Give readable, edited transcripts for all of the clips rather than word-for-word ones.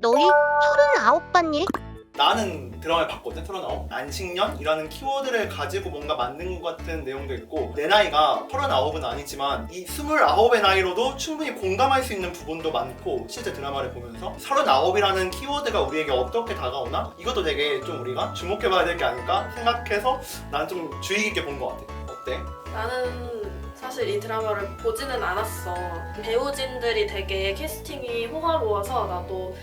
너희 39 봤니? 나는 드라마를 봤거든. 39. 안식년이라는 키워드를 가지고 뭔가 만든 것 같은 내용도 있고, 내 나이가 39은 아니지만 이 29의 나이로도 충분히 공감할 수 있는 부분도 많고, 실제 드라마를 보면서 39이라는 키워드가 우리에게 어떻게 다가오나? 이것도 되게 좀 우리가 주목해봐야 될 게 아닐까 생각해서 난 좀 주의 깊게 본 것 같아. 어때? 나는 사실 이 드라마를 보지는 않았어. 배우진들이 되게 캐스팅이 호화로워서 나도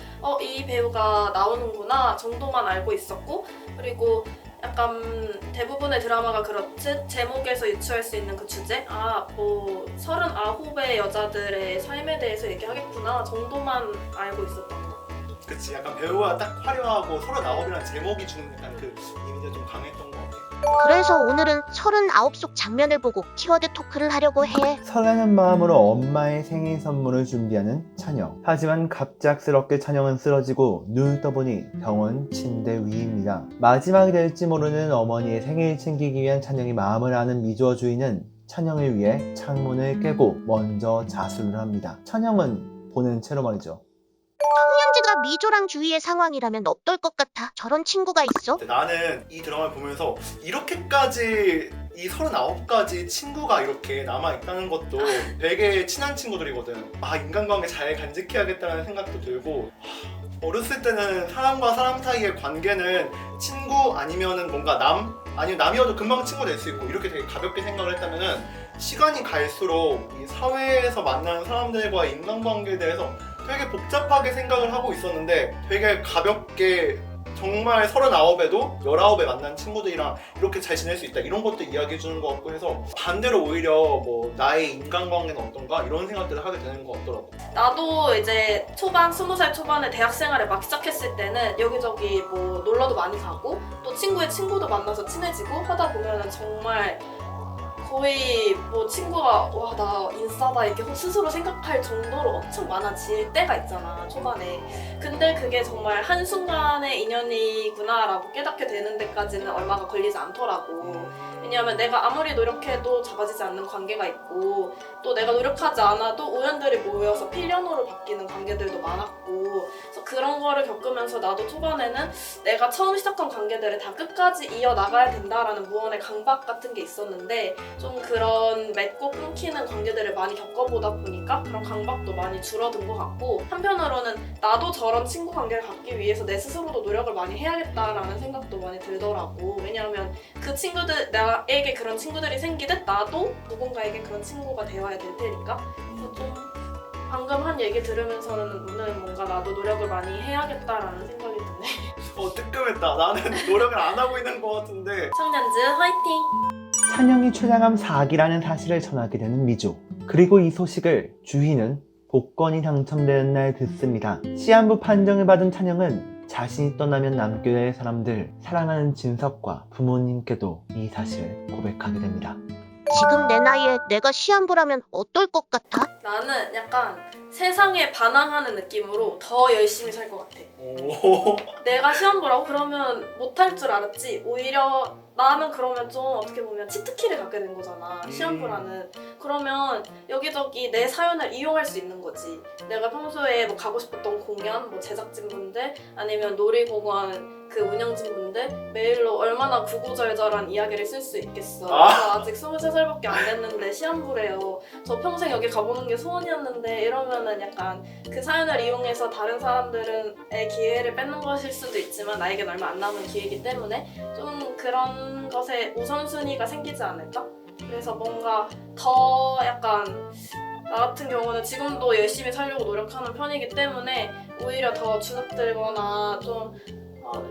이 배우가 나오는구나 정도만 알고 있었고, 그리고 약간 대부분의 드라마가 그렇듯 제목에서 유추할 수 있는 그 주제? 뭐 39의 여자들의 삶에 대해서 얘기하겠구나 정도만 알고 있었던 것 같아. 그치, 약간 배우가 딱 화려하고 39이라는 제목이 주는 약간 그 이미지가 좀 강했던 것 같아. 그래서 오늘은 39 속 장면을 보고 키워드 토크를 하려고 해. 설레는 마음으로 엄마의 생일 선물을 준비하는 찬영. 하지만 갑작스럽게 찬영은 쓰러지고 눈을 떠보니 병원 침대 위입니다. 마지막이 될지 모르는 어머니의 생일 챙기기 위한 찬영의 마음을 아는 미주어 주인은 찬영을 위해 창문을 깨고 먼저 자수를 합니다. 찬영은 보는 채로 말이죠. 현지가 미조랑 주희의 상황이라면 어떨 것 같아? 저런 친구가 있어? 나는 이 드라마를 보면서 이렇게까지 이 39까지 친구가 이렇게 남아있다는 것도 되게 친한 친구들이거든. 인간관계 잘 간직해야겠다는 생각도 들고, 어렸을 때는 사람과 사람 사이의 관계는 친구 아니면은 뭔가 남? 아니면 남이어도 금방 친구 될 수 있고 이렇게 되게 가볍게 생각을 했다면은, 시간이 갈수록 이 사회에서 만나는 사람들과의 인간관계에 대해서 되게 복잡하게 생각을 하고 있었는데, 되게 가볍게 정말 39에도 19에 만난 친구들이랑 이렇게 잘 지낼 수 있다, 이런 것도 이야기해 주는 것 같고 해서, 반대로 오히려 뭐 나의 인간관계는 어떤가 이런 생각들을 하게 되는 것 같더라고. 나도 이제 20살 초반에 대학 생활을 막 시작했을 때는 여기저기 뭐 놀러도 많이 가고 또 친구의 친구도 만나서 친해지고 하다 보면은 정말 거의 뭐 친구가 와 나 인싸다 이렇게 스스로 생각할 정도로 엄청 많아질 때가 있잖아, 초반에. 근데 그게 정말 한순간의 인연이구나 라고 깨닫게 되는 데까지는 얼마가 걸리지 않더라고. 왜냐하면 내가 아무리 노력해도 잡아지지 않는 관계가 있고, 또 내가 노력하지 않아도 우연들이 모여서 필연으로 바뀌는 관계들도 많았고, 그래서 그런 거를 겪으면서 나도 초반에는 내가 처음 시작한 관계들을 다 끝까지 이어나가야 된다라는 무언의 강박 같은 게 있었는데, 좀 그런 맺고 끊기는 관계들을 많이 겪어보다 보니까 그런 강박도 많이 줄어든 것 같고, 한편으로는 나도 저런 친구 관계를 갖기 위해서 내 스스로도 노력을 많이 해야겠다라는 생각도 많이 들더라고. 왜냐하면 그 친구들, 나에게 그런 친구들이 생기듯 나도 누군가에게 그런 친구가 되어야 될 테니까. 그래서 좀 방금 한 얘기 들으면서는 오늘 뭔가 나도 노력을 많이 해야겠다라는 생각이 드네. 뜨끔했다. 나는 노력을 안 하고 있는 것 같은데. 청년즈 화이팅! 찬영이 췌장암 4기라는 사실을 전하게 되는 미조. 그리고 이 소식을 주희는 복권이 당첨되는 날 듣습니다. 시한부 판정을 받은 찬영은 자신이 떠나면 남게 될 사람들, 사랑하는 진석과 부모님께도 이 사실을 고백하게 됩니다. 지금 내 나이에 내가 시한부라면 어떨 것 같아? 나는 약간 세상에 반항하는 느낌으로 더 열심히 살 것 같아. 오. 내가 시험보라고 그러면 못할 줄 알았지. 오히려 나는 그러면 좀 어떻게 보면 치트키를 갖게 된 거잖아, 시험보라는. 그러면 여기저기 내 사연을 이용할 수 있는 거지. 내가 평소에 뭐 가고 싶었던 공연, 뭐 제작진분들 아니면 놀이공원 그 운영진분들 메일로 얼마나 구구절절한 이야기를 쓸 수 있겠어. 저 아직 23살밖에 안 됐는데 시험부래요. 저 평생 여기 가보는 게 소원이었는데, 이러면은 약간 그 사연을 이용해서 다른 사람들의 기회를 뺏는 것일 수도 있지만 나에겐 얼마 안 남은 기회이기 때문에 좀 그런 것에 우선순위가 생기지 않을까? 그래서 뭔가 더 약간 나 같은 경우는 지금도 열심히 살려고 노력하는 편이기 때문에 오히려 더 주눅들거나 좀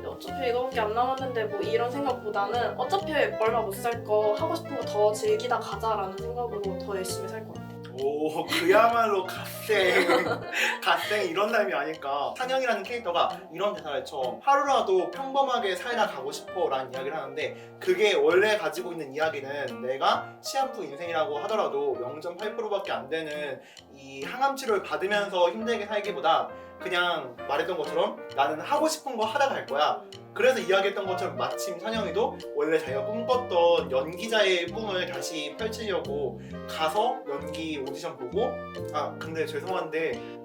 어차피 이거밖에 안 남았는데 뭐 이런 생각보다는 어차피 얼마 못 살 거 하고 싶은 거 더 즐기다 가자라는 생각으로 더 열심히 살 것 같아. 오, 그야말로 갓생 이런 삶이 아닐까. 찬영이라는 캐릭터가 이런 대사를 쳐. 하루라도 평범하게 살다 가고 싶어 라는 이야기를 하는데, 그게 원래 가지고 있는 이야기는 내가 시한부 인생이라고 하더라도 0.8%밖에 안 되는 이 항암 치료를 받으면서 힘들게 살기보다 그냥 말했던 것처럼 나는 하고 싶은 거 하다 갈 거야. 그래서 이야기했던 것처럼 마침 찬영이도 원래 자기가 꿈꿨던 연기자의 꿈을 다시 펼치려고 가서 연기 오디션 보고 아 근데 죄송한데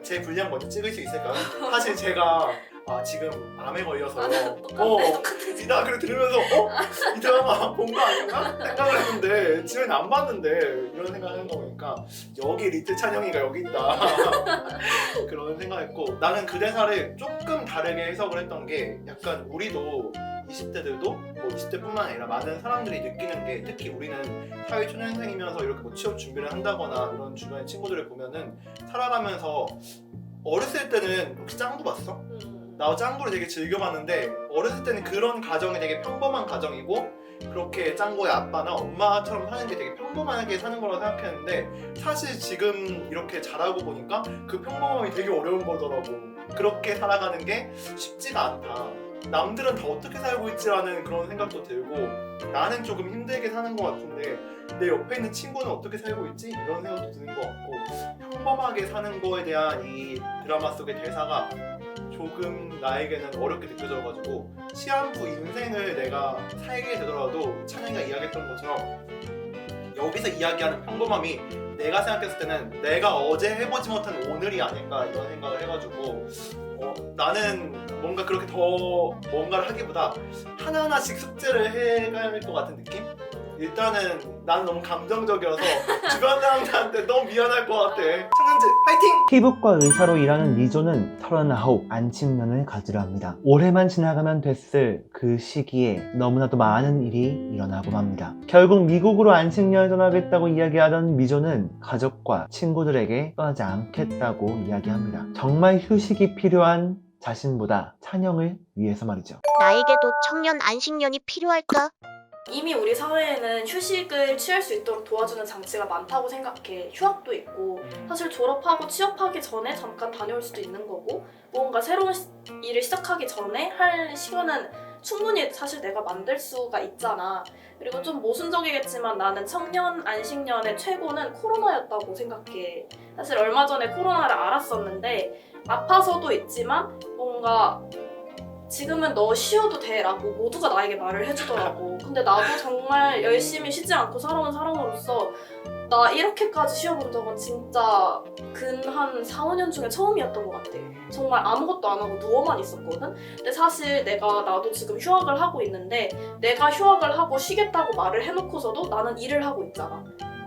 제 분량 먼저 찍을 수 있을까요? 사실 제가 지금 암에 걸려서 똑같아. 이 드라마를 들으면서 이 드라마 본 거 아닌가? 생각을 했는데 집에는 안 봤는데 이런 생각을 하는 거 보니까 여기 리트 찬영이가 여기 있다 그런 생각했고 나는 그 대사를 조금 다르게 해석을 했던 게 약간 우리도 20대들도 뭐 20대뿐만 아니라 많은 사람들이 느끼는 게 특히 우리는 사회초년생이면서 이렇게 뭐 취업 준비를 한다거나 이런 주변의 친구들을 보면은 살아가면서 어렸을 때는 혹시 짱구 봤어? 나 짱구를 되게 즐겨봤는데 어렸을 때는 그런 가정이 되게 평범한 가정이고 그렇게 짱구의 아빠나 엄마처럼 사는 게 되게 평범하게 사는 거라고 생각했는데 사실 지금 이렇게 자라고 보니까 그 평범함이 되게 어려운 거더라고. 그렇게 살아가는 게 쉽지가 않다. 남들은 다 어떻게 살고 있지라는 그런 생각도 들고 나는 조금 힘들게 사는 것 같은데 내 옆에 있는 친구는 어떻게 살고 있지? 이런 생각도 드는 것 같고 평범하게 사는 거에 대한 이 드라마 속의 대사가 조금 나에게는 어렵게 느껴져가지고 시한부 인생을 내가 살게 되더라도 찬영이가 이야기했던 것처럼 여기서 이야기하는 평범함이 내가 생각했을 때는 내가 어제 해보지 못한 오늘이 아닐까 이런 생각을 해가지고 나는 뭔가 그렇게 더 뭔가를 하기보다 하나하나씩 숙제를 해가야 할 것 같은 느낌? 일단은 나는 너무 감정적이어서 주변 사람들한테 너무 미안할 것 같아. 청년지 파이팅! 피부과 의사로 일하는 리조는 39 안친년을 가지려 합니다. 올해만 지나가면 됐을 그 시기에 너무나도 많은 일이 일어나고 맙니다. 결국 미국으로 안식년을 떠나겠다고 이야기하던 미조는 가족과 친구들에게 떠나지 않겠다고 이야기합니다. 정말 휴식이 필요한 자신보다 찬영을 위해서 말이죠. 나에게도 청년 안식년이 필요할까? 이미 우리 사회에는 휴식을 취할 수 있도록 도와주는 장치가 많다고 생각해. 휴학도 있고 사실 졸업하고 취업하기 전에 잠깐 다녀올 수도 있는 거고 뭔가 새로운 일을 시작하기 전에 할 시간은 충분히 사실 내가 만들 수가 있잖아. 그리고 좀 모순적이겠지만 나는 청년 안식년의 최고는 코로나였다고 생각해. 사실 얼마 전에 코로나를 알았었는데 아파서도 있지만 뭔가 지금은 너 쉬어도 돼 라고 모두가 나에게 말을 해주더라고. 근데 나도 정말 열심히 쉬지 않고 살아온 사람으로서 나 이렇게까지 쉬어본 적은 진짜 근 한 4, 5년 중에 처음이었던 것 같아. 정말 아무것도 안 하고 누워만 있었거든. 근데 사실 나도 지금 휴학을 하고 있는데 내가 휴학을 하고 쉬겠다고 말을 해놓고서도 나는 일을 하고 있잖아.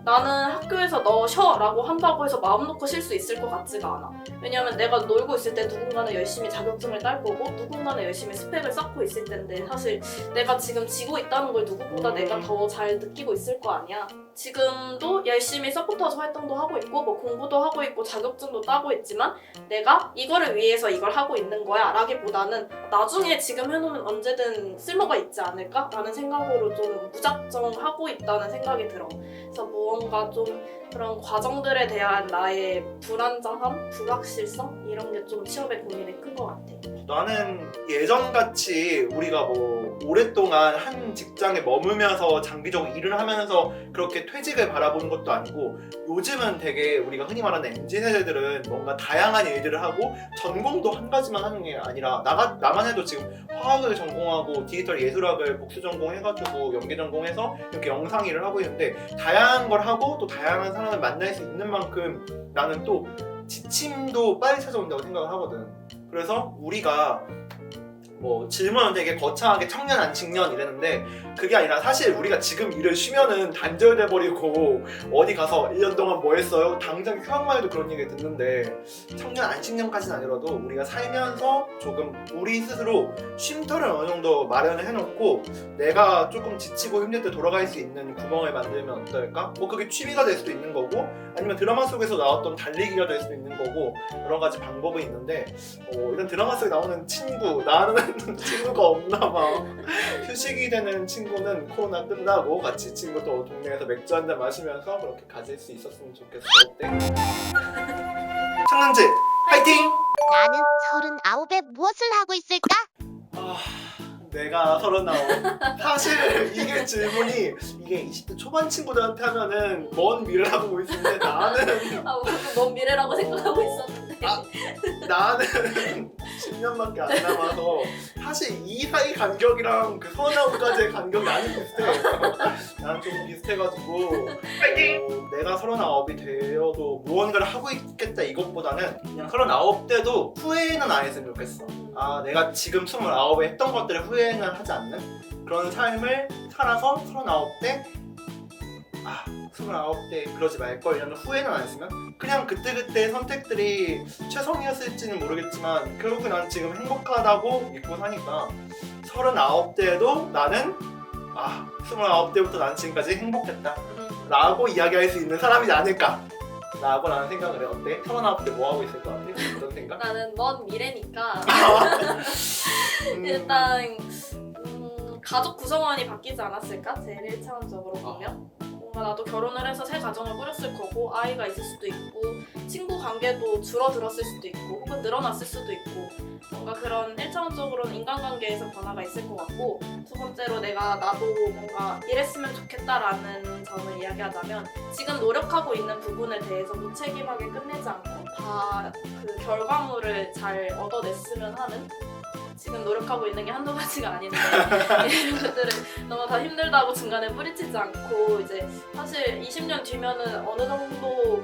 나는 학교에서 너 쉬어 라고 한다고 해서 마음 놓고 쉴 수 있을 것 같지가 않아. 왜냐면 내가 놀고 있을 때 누군가는 열심히 자격증을 딸 거고 누군가는 열심히 스펙을 쌓고 있을 텐데 사실 내가 지금 지고 있다는 걸 누구보다 내가 더 잘 느끼고 있을 거 아니야. 지금도 열심히 서포터즈 활동도 하고 있고 뭐 공부도 하고 있고 자격증도 따고 있지만 내가 이거를 위해서 이걸 하고 있는 거야 라기보다는 나중에 지금 해놓으면 언제든 쓸모가 있지 않을까? 라는 생각으로 좀 무작정하고 있다는 생각이 들어. 그래서 무언가 좀 그런 과정들에 대한 나의 불안정함, 불확실성 이런 게 좀 취업에 고민이 큰 것 같아. 나는 예전같이 우리가 뭐 오랫동안 한 직장에 머물면서 장기적으로 일을 하면서 그렇게 퇴직을 바라보는 것도 아니고 요즘은 되게 우리가 흔히 말하는 MZ세대들은 뭔가 다양한 일들을 하고 전공도 한 가지만 하는 게 아니라 나만 해도 지금 화학을 전공하고 디지털 예술학을 복수 전공해가지고 연기 전공해서 이렇게 영상 일을 하고 있는데 다양한 걸 하고 또 다양한 사람을 만날 수 있는 만큼 나는 또 지침도 빨리 찾아온다고 생각을 하거든. 그래서 우리가 뭐 질문은 되게 거창하게 청년 안식년 이랬는데 그게 아니라 사실 우리가 지금 일을 쉬면은 단절돼 버리고 어디 가서 1년 동안 뭐 했어요? 당장 휴학만 해도 그런 얘기 듣는데 청년 안식년까지는 아니라도 우리가 살면서 조금 우리 스스로 쉼터를 어느 정도 마련을 해놓고 내가 조금 지치고 힘들 때 돌아갈 수 있는 구멍을 만들면 어떨까? 뭐 그게 취미가 될 수도 있는 거고 아니면 드라마 속에서 나왔던 달리기가 될 수도 있는 거고 여러 가지 방법이 있는데 이런 드라마 속에 나오는 친구 나는 친구가 없나 봐. 휴식이 되는 친구는 코로나 끝나고 같이 친구도 동네에서 맥주 한잔 마시면서 그렇게 가질 수 있었으면 좋겠어. 어때? 청년지 파이팅! 나는 39에 무엇을 하고 있을까? 내가 39. 사실 이게 질문이 이게 20대 초반 친구들한테 하면은 먼 미래라고 보일 수 있는데 나는 먼 미래라고 생각하고 있었는데 나는 10년밖에 안 남아서 사실 이 사이 간격이랑 그 서른아홉까지의 간격이 많이 비슷해. 나는 좀 비슷해가지고 내가 39이 되어도 무언가를 하고 있겠다 이것보다는 그냥 39 때도 후회는 안 했으면 좋겠어. 아 내가 지금 29에 했던 것들을 후회는 하지 않는 그런 삶을 살아서 39때 29때 그러지 말걸 이런 후회는 안 했으면 그냥 그때그때 선택들이 최선이었을지는 모르겠지만 결국은 난 지금 행복하다고 믿고 사니까 39대에도 나는 29대부터 난 지금까지 행복했다 라고 이야기할 수 있는 사람이지 않을까 라고 나는 생각을 해. 어때? 39대 뭐 하고 있을 것 같아? 어떤 생각? 나는 먼 미래니까 일단 가족 구성원이 바뀌지 않았을까? 제일 1차원적으로 보면 뭔가 나도 결혼을 해서 새 가정을 꾸렸을 거고 아이가 있을 수도 있고 친구 관계도 줄어들었을 수도 있고 혹은 늘어났을 수도 있고 뭔가 그런 1차원적으로는 인간관계에서 변화가 있을 것 같고 두 번째로 나도 뭔가 이랬으면 좋겠다라는 점을 이야기하자면 지금 노력하고 있는 부분에 대해서 무책임하게 끝내지 않고 다 그 결과물을 잘 얻어냈으면 하는 지금 노력하고 있는 게 한두 가지가 아닌데 이런 것들을 너무 다 힘들다고 중간에 뿌리치지 않고 이제 사실 20년 뒤면은 어느 정도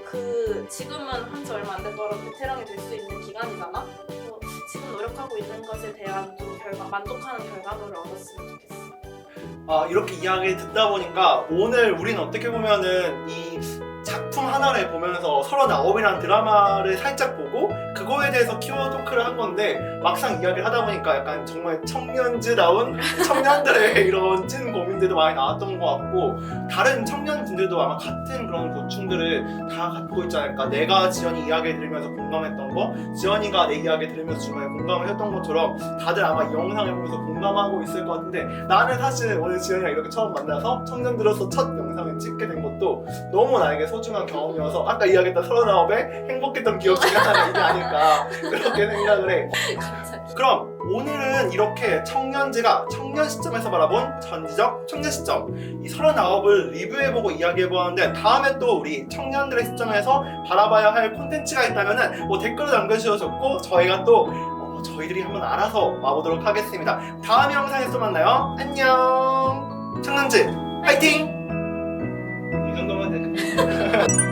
지금은 한지 얼마 안 됐더라도 베테랑이 될 수 있는 기간이잖아. 그래서 지금 노력하고 있는 것에 대한 좀 만족하는 결과물을 얻었으면 좋겠어. 이렇게 이야기 듣다 보니까 오늘 우리는 어떻게 보면은 이 작품 하나를 보면서 39이라는 드라마를 살짝 보고 그거에 대해서 키워드 토크를 한 건데 막상 이야기를 하다 보니까 약간 정말 청년즈다운 청년들의 이런 찐 고민들도 많이 나왔던 것 같고 다른 청년분들도 아마 같은 그런 고충들을 다 갖고 있지 않을까. 내가 지연이 이야기 들으면서 공감했던 거 지연이가 내 이야기 들으면서 중간에 공감을 했던 것처럼 다들 아마 이 영상을 보면서 공감하고 있을 것 같은데 나는 사실 오늘 지연이랑 이렇게 처음 만나서 청년들로서 첫 영상을 찍게 된 것도 너무 나에게 소중한 경험이어서 아까 이야기했던 39에 행복했던 기억 중에 하나가 이게 아닐까 그렇게 생각을 해. 그럼 오늘은 이렇게 청년지가 청년 시점에서 바라본 전지적 청년 시점 이 39을 리뷰해보고 이야기해보았는데 다음에 또 우리 청년들의 시점에서 바라봐야 할 콘텐츠가 있다면은 댓글로 남겨주셔도 좋고 저희가 또 저희들이 한번 알아서 와보도록 하겠습니다. 다음 영상에서 만나요. 안녕. 청년지 화이팅! 이 정도면 돼.